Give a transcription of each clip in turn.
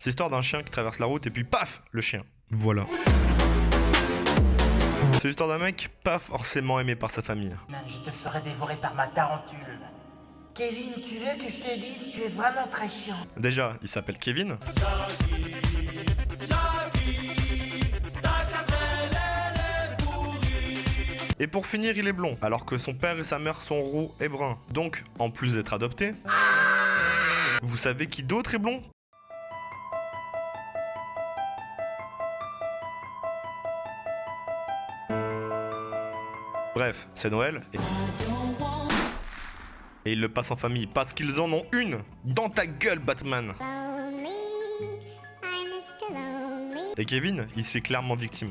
C'est l'histoire d'un chien qui traverse la route et puis paf, le chien. Voilà. C'est l'histoire d'un mec pas forcément aimé par sa famille. Je te ferai dévorer par ma tarentule. Kevin, tu veux que je te dise, tu es vraiment très chiant. Déjà, il s'appelle Kevin. Et pour finir, il est blond, alors que son père et sa mère sont roux et bruns. Donc, en plus d'être adopté, vous savez qui d'autre est blond ? Bref, c'est Noël et ils le passent en famille parce qu'ils en ont une dans ta gueule, Batman. Et Kevin, il se fait clairement victime.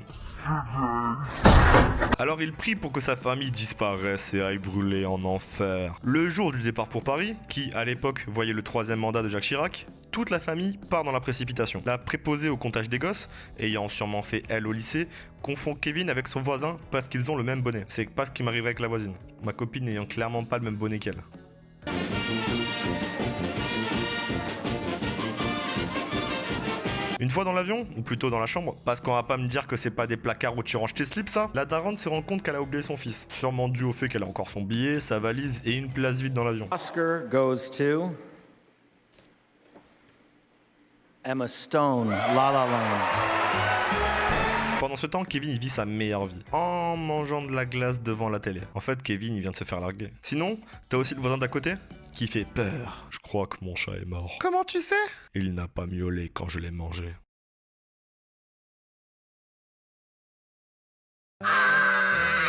Alors il prie pour que sa famille disparaisse et aille brûler en enfer. Le jour du départ pour Paris, qui à l'époque voyait le 3e mandat de Jacques Chirac, toute la famille part dans la précipitation. La préposée au comptage des gosses, ayant sûrement fait elle au lycée, confond Kevin avec son voisin parce qu'ils ont le même bonnet. C'est pas ce qui m'arriverait avec la voisine. Ma copine n'ayant clairement pas le même bonnet qu'elle. Une fois dans l'avion, ou plutôt dans la chambre, parce qu'on va pas me dire que c'est pas des placards où tu ranges tes slips ça, la daronne se rend compte qu'elle a oublié son fils. Sûrement dû au fait qu'elle a encore son billet, sa valise et une place vide dans l'avion. Oscar goes to Emma Stone, La La Land. Pendant ce temps, Kevin il vit sa meilleure vie, en mangeant de la glace devant la télé. En fait, Kevin il vient de se faire larguer. Sinon, t'as aussi le voisin d'à côté qui fait peur. Je crois que mon chat est mort. Comment tu sais ? Il n'a pas miaulé quand je l'ai mangé.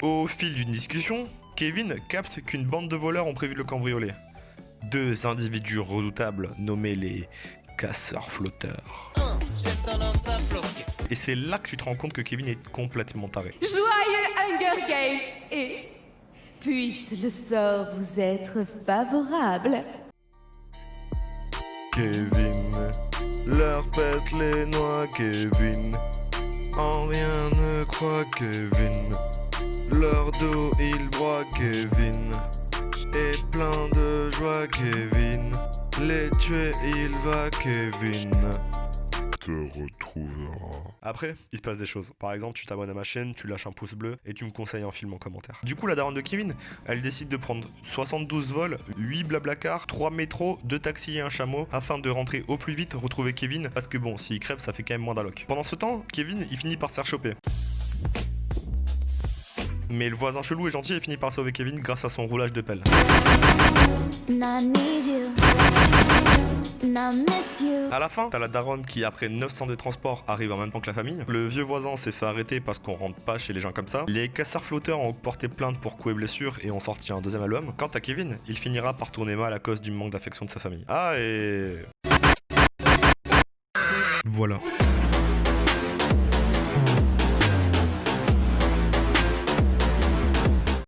Au fil d'une discussion, Kevin capte qu'une bande de voleurs ont prévu le cambrioler. 2 individus redoutables nommés les casseurs-flotteurs. Et c'est là que tu te rends compte que Kevin est complètement taré. Joyeux Hunger Games et puisse le sort vous être favorable. Kevin, leur pète les noix, Kevin. En rien ne croit Kevin. Leur dos il broie Kevin. Et plein de joie Kevin. Les tuer il va Kevin. Te retrouvera. Après, il se passe des choses. Par exemple, tu t'abonnes à ma chaîne, tu lâches un pouce bleu et tu me conseilles un film en commentaire. Du coup, la daronne de Kevin, elle décide de prendre 72 vols, 8 blablacars, 3 métros, 2 taxis et un chameau afin de rentrer au plus vite, retrouver Kevin parce que bon, s'il crève, ça fait quand même moins d'alloc. Pendant ce temps, Kevin, il finit par se faire choper. Mais le voisin chelou et gentil, il finit par sauver Kevin grâce à son roulage de pelle. À la fin, t'as la daronne qui, après 900 de transport, arrive en même temps que la famille. Le vieux voisin s'est fait arrêter parce qu'on rentre pas chez les gens comme ça. Les casseurs-flotteurs ont porté plainte pour coups et blessures et ont sorti un 2e album. Quant à Kevin, il finira par tourner mal à cause du manque d'affection de sa famille. Ah et... voilà.